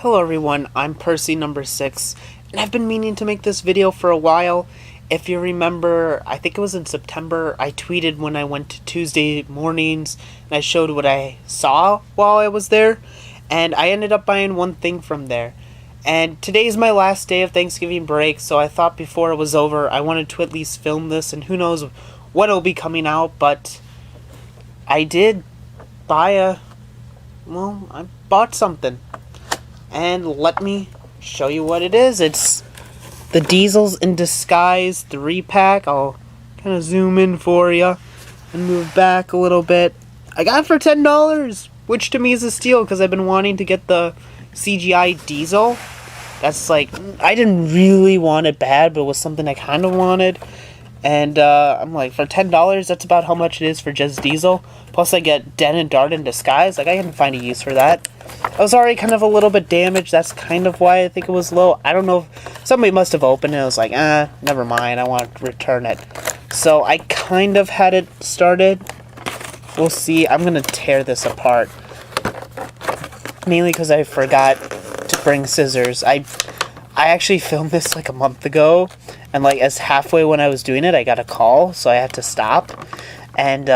Hello everyone, I'm Percy number 6, and I've been meaning to make this video for a while. If you remember, I think it was in September, I tweeted when I went to Tuesday mornings, and I showed what I saw while I was there, and I ended up buying one thing from there. And today's my last day of Thanksgiving break, so I thought before it was over, I wanted to at least film this, and who knows what will be coming out, but I did buy I bought something. And let me show you what it is. It's the Diesels in Disguise 3-pack. I'll kind of zoom in for you and move back a little bit. I got it for $10, which to me is a steal because I've been wanting to get the CGI Diesel. That's like, I didn't really want it bad, but it was something I kind of wanted. And I'm like, for $10, that's about how much it is for just Diesel. Plus I get Den and Dart in Disguise. Like, I can find a use for that. I was already kind of a little bit damaged. That's kind of why I think it was low. I don't know if somebody must have opened it. I was like, never mind. I want to return it. So I kind of had it started. We'll see. I'm going to tear this apart. Mainly because I forgot to bring scissors. I actually filmed this like a month ago. And like as halfway when I was doing it, I got a call. So I had to stop. And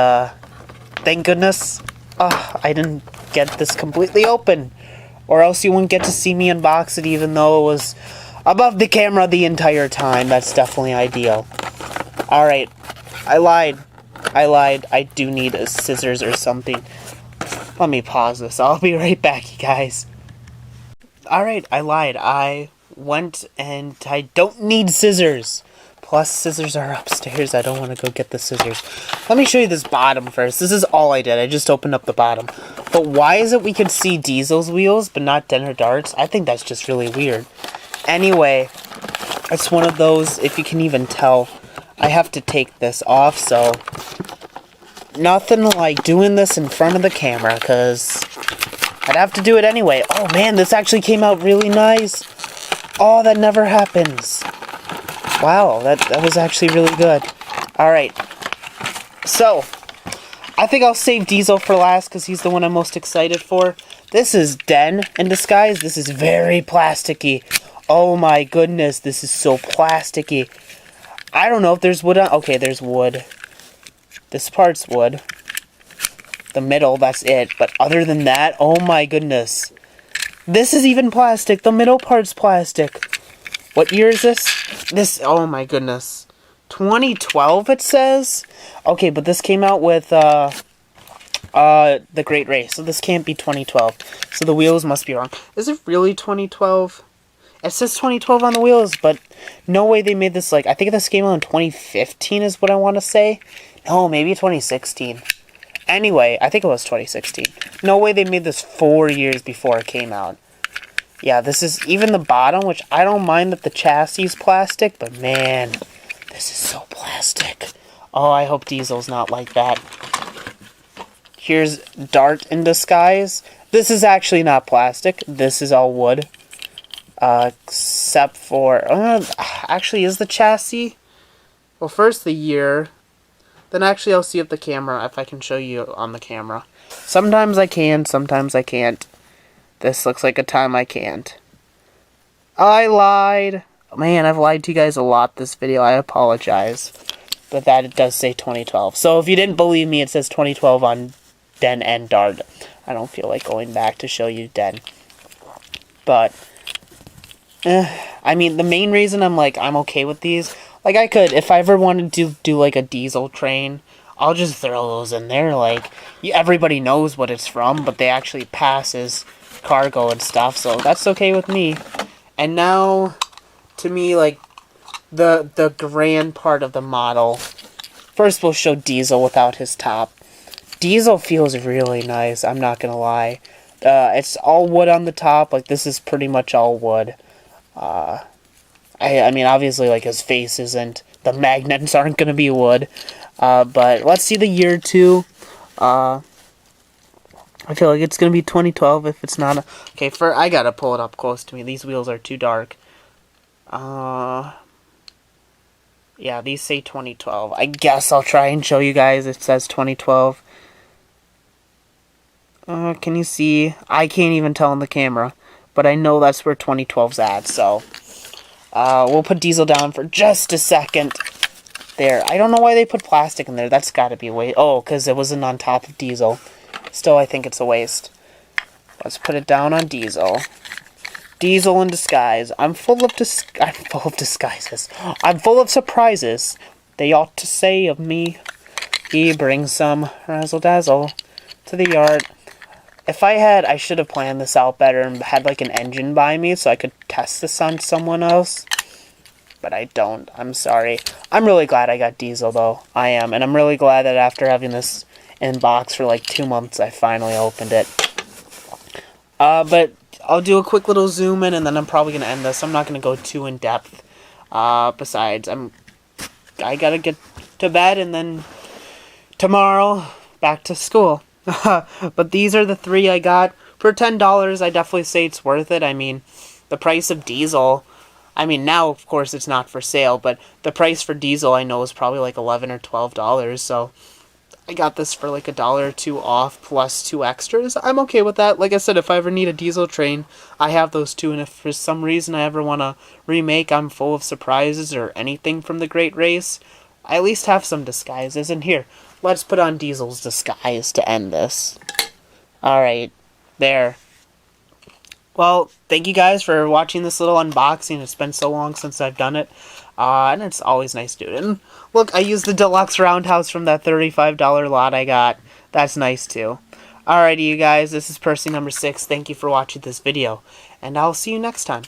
thank goodness I didn't get this completely open, or else you wouldn't get to see me unbox it even though it was above the camera the entire time. That's definitely ideal. Alright, I lied. I do need a scissors or something. Let me pause this. I'll be right back, you guys. Alright, I lied. I went and I don't need scissors. Plus, scissors are upstairs. I don't want to go get the scissors. Let me show you this bottom first. This is all I did. I just opened up the bottom. But why is it we could see Diesel's wheels, but not Den or Dart's? I think that's just really weird. Anyway, it's one of those, if you can even tell, I have to take this off, so nothing like doing this in front of the camera, because I'd have to do it anyway. Oh man, this actually came out really nice. Oh, that never happens. Wow, that was actually really good. Alright, so I think I'll save Diesel for last because he's the one I'm most excited for. This is Den in Disguise. This is very plasticky. Oh my goodness, this is so plasticky. I don't know if there's wood on... Okay, there's wood. This part's wood. The middle, that's it. But other than that, oh my goodness. This is even plastic. The middle part's plastic. What year is this? Oh my goodness. 2012 it says? Okay, but this came out with The Great Race, so this can't be 2012. So the wheels must be wrong. Is it really 2012? It says 2012 on the wheels, but no way they made this, like, I think this came out in 2015 is what I want to say. No, maybe 2016. Anyway, I think it was 2016. No way they made this 4 years before it came out. Yeah, this is even the bottom, which I don't mind that the chassis is plastic, but man, this is so plastic. Oh, I hope Diesel's not like that. Here's Dart in Disguise. This is actually not plastic. This is all wood. Except for... actually, is the chassis? Well, first the year. Then actually I'll see if I can show you on the camera. Sometimes I can, sometimes I can't. This looks like a time I can't. I lied. Man, I've lied to you guys a lot this video. I apologize. But that it does say 2012. So if you didn't believe me, it says 2012 on Den and Dart. I don't feel like going back to show you Den. But, I mean, the main reason I'm okay with these, like I could, if I ever wanted to do like a Diesel train, I'll just throw those in there. Like, everybody knows what it's from, but they actually pass as cargo and stuff, so that's okay with me. And now, to me, like, the grand part of the model. First, we'll show Diesel without his top. Diesel feels really nice, I'm not gonna lie. It's all wood on the top, like, this is pretty much all wood. I mean, obviously, like, his face isn't, the magnets aren't gonna be wood. But let's see the year, too. I feel like it's going to be 2012 if it's not. Okay, I gotta pull it up close to me. These wheels are too dark. Yeah, these say 2012. I guess I'll try and show you guys. It says 2012. Can you see? I can't even tell on the camera. but I know that's where 2012's at, so we'll put Diesel down for just a second. There. I don't know why they put plastic in there. That's got to be a waste. Oh, because it wasn't on top of Diesel. Still, I think it's a waste. Let's put it down on Diesel. Diesel in disguise. I'm full of disguises. I'm full of surprises. They ought to say of me. He brings some razzle-dazzle to the yard. If I should have planned this out better and had like an engine by me so I could test this on someone else. But I don't. I'm sorry. I'm really glad I got Diesel, though. I am. And I'm really glad that after having this in box for like 2 months, I finally opened it. But I'll do a quick little zoom in, and then I'm probably going to end this. I'm not going to go too in-depth. Besides, I got to get to bed, and then tomorrow, back to school. But these are the 3 I got. For $10, I definitely say it's worth it. I mean, the price of Diesel... I mean, now, of course, it's not for sale, but the price for Diesel, I know, is probably like $11 or $12, so I got this for like $1 or $2 off, plus 2 extras. I'm okay with that. Like I said, if I ever need a Diesel train, I have those 2, and if for some reason I ever want to remake I'm Full of Surprises or anything from the Great Race, I at least have some disguises. And here, let's put on Diesel's disguise to end this. Alright, there. Well, thank you guys for watching this little unboxing. It's been so long since I've done it. And it's always nice to do it. And look, I used the deluxe roundhouse from that $35 lot I got. That's nice too. Alrighty, you guys, this is Percy number 6. Thank you for watching this video. And I'll see you next time.